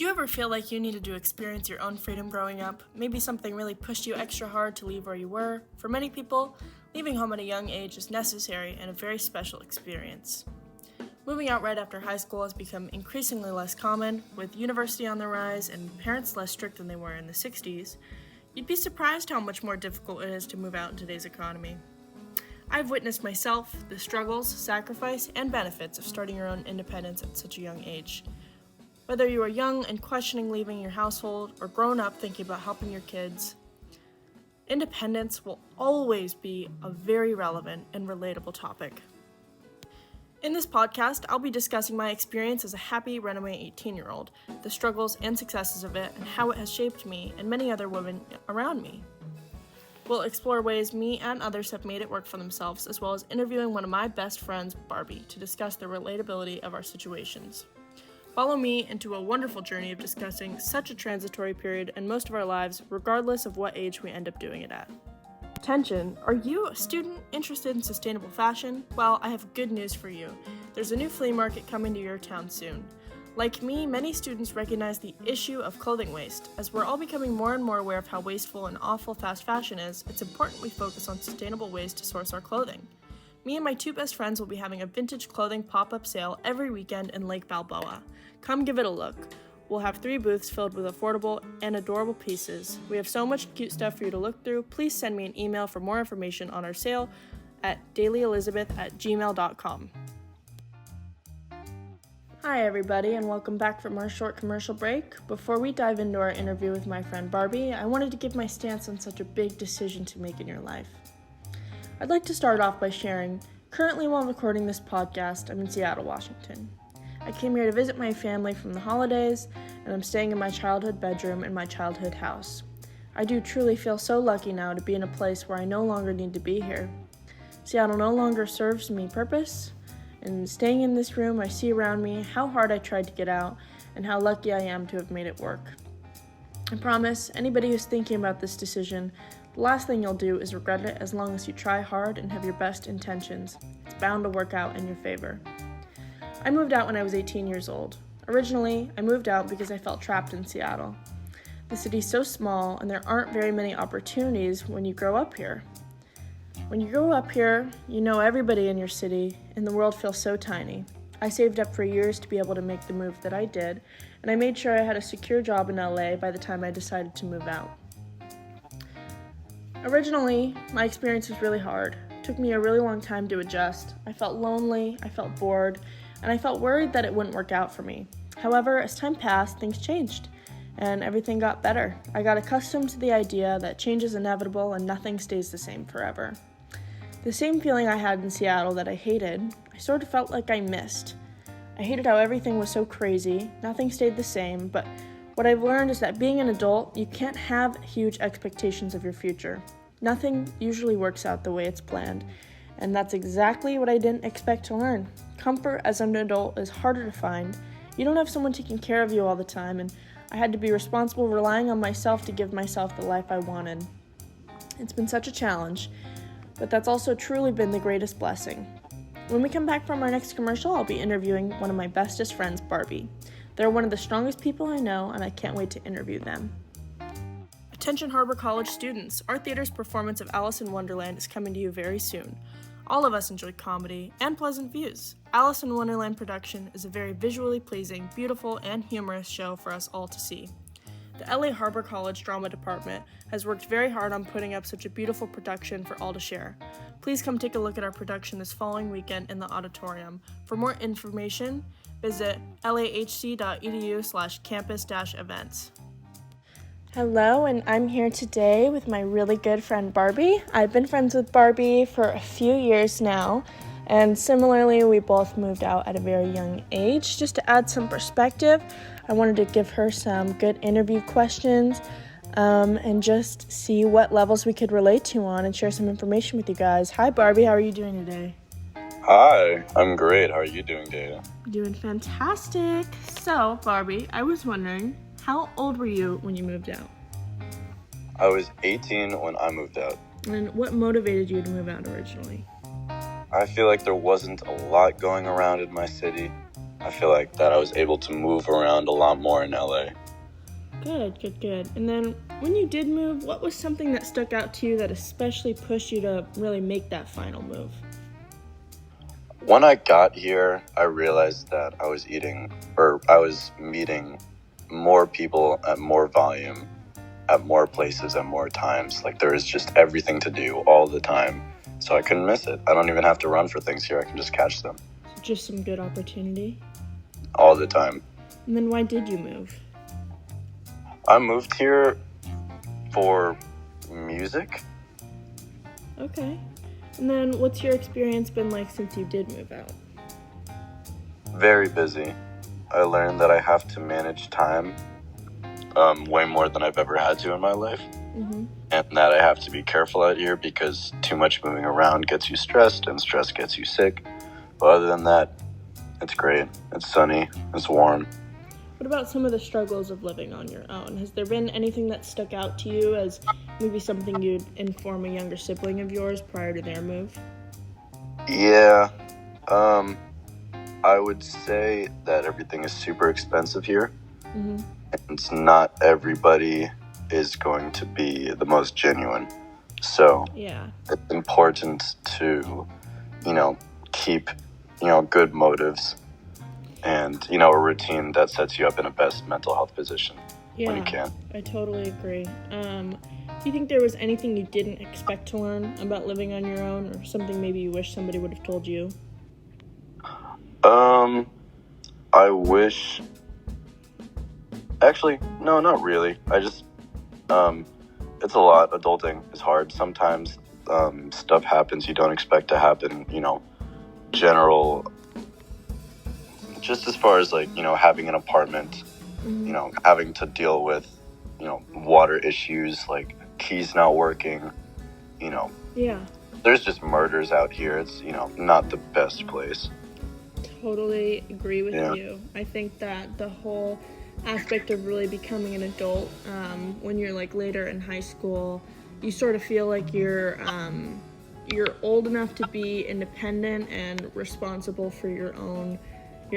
Did you ever feel like you needed to experience your own freedom growing up? Maybe something really pushed you extra hard to leave where you were? For many people, leaving home at a young age is necessary and a very special experience. Moving out right after high school has become increasingly less common, with university on the rise and parents less strict than they were in the 60s. You'd be surprised how much more difficult it is to move out in today's economy. I've witnessed myself the struggles, sacrifice, and benefits of starting your own independence at such a young age. Whether you are young and questioning leaving your household or grown up thinking about helping your kids, independence will always be a very relevant and relatable topic. In this podcast, I'll be discussing my experience as a happy runaway 18-year-old, the struggles and successes of it, and how it has shaped me and many other women around me. We'll explore ways me and others have made it work for themselves, as well as interviewing one of my best friends, Barbie, to discuss the relatability of our situations. Follow me into a wonderful journey of discussing such a transitory period in most of our lives, regardless of what age we end up doing it at. Attention, are you a student interested in sustainable fashion? Well, I have good news for you. There's a new flea market coming to your town soon. Like me, many students recognize the issue of clothing waste. As we're all becoming more and more aware of how wasteful and awful fast fashion is, it's important we focus on sustainable ways to source our clothing. Me and my two best friends will be having a vintage clothing pop-up sale every weekend in Lake Balboa. Come give it a look. We'll have 3 booths filled with affordable and adorable pieces. We have so much cute stuff for you to look through. Please send me an email for more information on our sale at dailyelizabeth@gmail.com. Hi everybody, and welcome back from our short commercial break. Before we dive into our interview with my friend Barbie, I wanted to give my stance on such a big decision to make in your life. I'd like to start off by sharing, currently while recording this podcast, I'm in Seattle, Washington. I came here to visit my family from the holidays, and I'm staying in my childhood bedroom in my childhood house. I do truly feel so lucky now to be in a place where I no longer need to be here. Seattle no longer serves me purpose, and staying in this room I see around me how hard I tried to get out and how lucky I am to have made it work. I promise, anybody who's thinking about this decision, the last thing you'll do is regret it as long as you try hard and have your best intentions. It's bound to work out in your favor. I moved out when I was 18 years old. Originally, I moved out because I felt trapped in Seattle. The city's so small and there aren't very many opportunities when you grow up here. When you grow up here, you know everybody in your city and the world feels so tiny. I saved up for years to be able to make the move that I did, and I made sure I had a secure job in LA by the time I decided to move out. Originally, my experience was really hard. It took me a really long time to adjust. I felt lonely, I felt bored, and I felt worried that it wouldn't work out for me. However, as time passed, things changed, and everything got better. I got accustomed to the idea that change is inevitable and nothing stays the same forever. The same feeling I had in Seattle that I hated, I sort of felt like I missed. I hated how everything was so crazy, nothing stayed the same, but what I've learned is that being an adult, you can't have huge expectations of your future. Nothing usually works out the way it's planned, and that's exactly what I didn't expect to learn. Comfort as an adult is harder to find. You don't have someone taking care of you all the time, and I had to be responsible relying on myself to give myself the life I wanted. It's been such a challenge, but that's also truly been the greatest blessing. When we come back from our next commercial, I'll be interviewing one of my bestest friends, Barbie. They're one of the strongest people I know, and I can't wait to interview them. Attention Harbor College students, our theater's performance of Alice in Wonderland is coming to you very soon. All of us enjoy comedy and pleasant views. Alice in Wonderland production is a very visually pleasing, beautiful, and humorous show for us all to see. The LA Harbor College Drama Department has worked very hard on putting up such a beautiful production for all to share. Please come take a look at our production this following weekend in the auditorium. For more information, visit lahc.edu/campus-events. Hello, and I'm here today with my really good friend Barbie. I've been friends with Barbie for a few years now, and similarly, we both moved out at a very young age. Just to add some perspective, I wanted to give her some good interview questions and just see what levels we could relate to on and share some information with you guys. Hi, Barbie. How are you doing today? Hi, I'm great. How are you doing, Data? Doing fantastic. So, Barbie, I was wondering, how old were you when you moved out? I was 18 when I moved out. And what motivated you to move out originally? I feel like there wasn't a lot going around in my city, I feel like that I was able to move around a lot more in LA. Good. And then when you did move, what was something that stuck out to you that especially pushed you to really make that final move? When I got here, I realized that I was meeting more people at more volume, at more places, at more times. Like, there is just everything to do all the time. So I couldn't miss it. I don't even have to run for things here. I can just catch them. Just some good opportunity? All the time. And then why did you move? I moved here for music. Okay. And then what's your experience been like since you did move out? Very busy. I learned that I have to manage time way more than I've ever had to in my life. Mm-hmm. And that I have to be careful out here because too much moving around gets you stressed and stress gets you sick. But other than that, it's great. It's sunny. It's warm. What about some of the struggles of living on your own? Has there been anything that stuck out to you as maybe something you'd inform a younger sibling of yours prior to their move? Yeah. I would say that everything is super expensive here. Mm-hmm. And not everybody is going to be the most genuine. So yeah, it's important to, keep, good motives and, a routine that sets you up in a best mental health position when you can. I totally agree. Do you think there was anything you didn't expect to learn about living on your own, or something maybe you wish somebody would have told you? I wish... Actually, no, not really. I just... it's a lot. Adulting is hard. Sometimes stuff happens you don't expect to happen, general... Just as far as, having an apartment, Mm-hmm. Having to deal with, water issues, like keys not working, Yeah, there's just murders out here. It's, not the best place. totally agree with Yeah. you. I think that the whole aspect of really becoming an adult, when you're later in high school, you sort of feel like you're old enough to be independent and responsible for your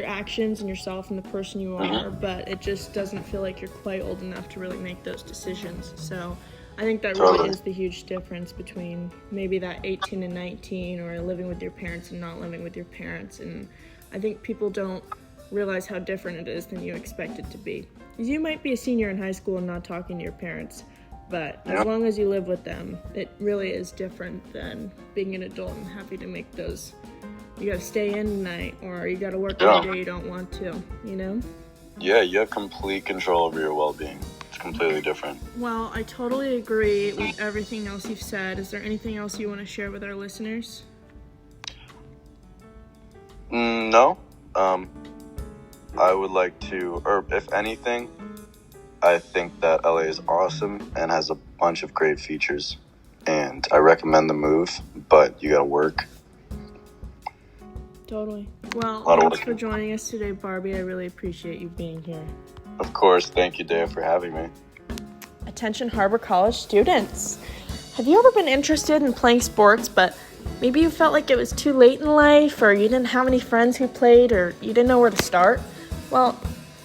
actions and yourself and the person you are, but it just doesn't feel like you're quite old enough to really make those decisions. So I think that really is the huge difference between maybe that 18 and 19, or living with your parents and not living with your parents. And I think people don't realize how different it is than you expect it to be. You might be a senior in high school and not talking to your parents, but as long as you live with them, it really is different than being an adult and having to make those, you gotta stay in tonight, or you gotta work every day you don't want to, Yeah, you have complete control over your well-being. It's completely different. Well, I totally agree with everything else you've said. Is there anything else you want to share with our listeners? No. I would like to, or if anything, I think that LA is awesome and has a bunch of great features. And I recommend the move, but you gotta work. Totally. Well, thanks for joining us today, Barbie. I really appreciate you being here. Of course. Thank you, Dave, for having me. Attention Harbor College students. Have you ever been interested in playing sports, but maybe you felt like it was too late in life, or you didn't have any friends who played, or you didn't know where to start? Well,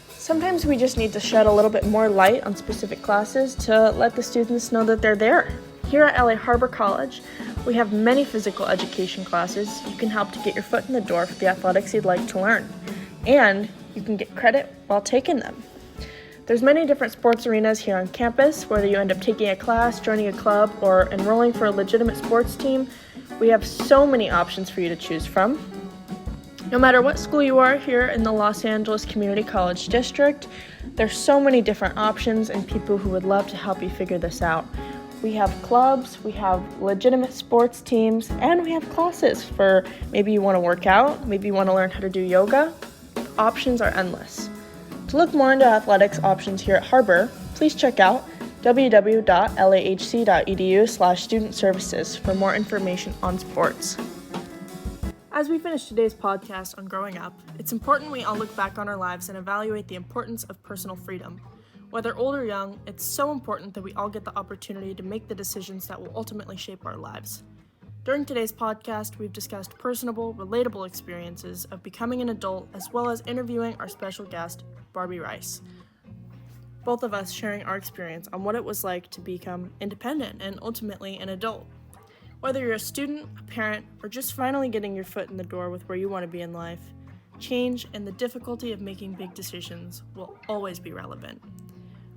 sometimes we just need to shed a little bit more light on specific classes to let the students know that they're there. Here at LA Harbor College, we have many physical education classes you can help to get your foot in the door for the athletics you'd like to learn. And you can get credit while taking them. There's many different sports arenas here on campus. Whether you end up taking a class, joining a club, or enrolling for a legitimate sports team, we have so many options for you to choose from. No matter what school you are here in the Los Angeles Community College District, there's so many different options and people who would love to help you figure this out. We have clubs, we have legitimate sports teams, and we have classes for maybe you want to work out, maybe you want to learn how to do yoga. Options are endless. To look more into athletics options here at Harbor, please check out www.lahc.edu/student-services for more information on sports. As we finish today's podcast on growing up, it's important we all look back on our lives and evaluate the importance of personal freedom. Whether old or young, it's so important that we all get the opportunity to make the decisions that will ultimately shape our lives. During today's podcast, we've discussed personable, relatable experiences of becoming an adult, as well as interviewing our special guest, Barbie Rice. Both of us sharing our experience on what it was like to become independent and ultimately an adult. Whether you're a student, a parent, or just finally getting your foot in the door with where you want to be in life, change and the difficulty of making big decisions will always be relevant.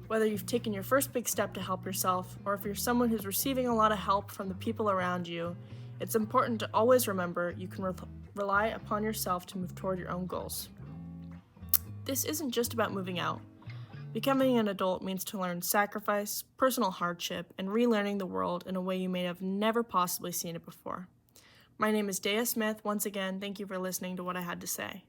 Whether you've taken your first big step to help yourself, or if you're someone who's receiving a lot of help from the people around you, it's important to always remember you can rely upon yourself to move toward your own goals. This isn't just about moving out. Becoming an adult means to learn sacrifice, personal hardship, and relearning the world in a way you may have never possibly seen it before. My name is Dea Smith. Once again, thank you for listening to what I had to say.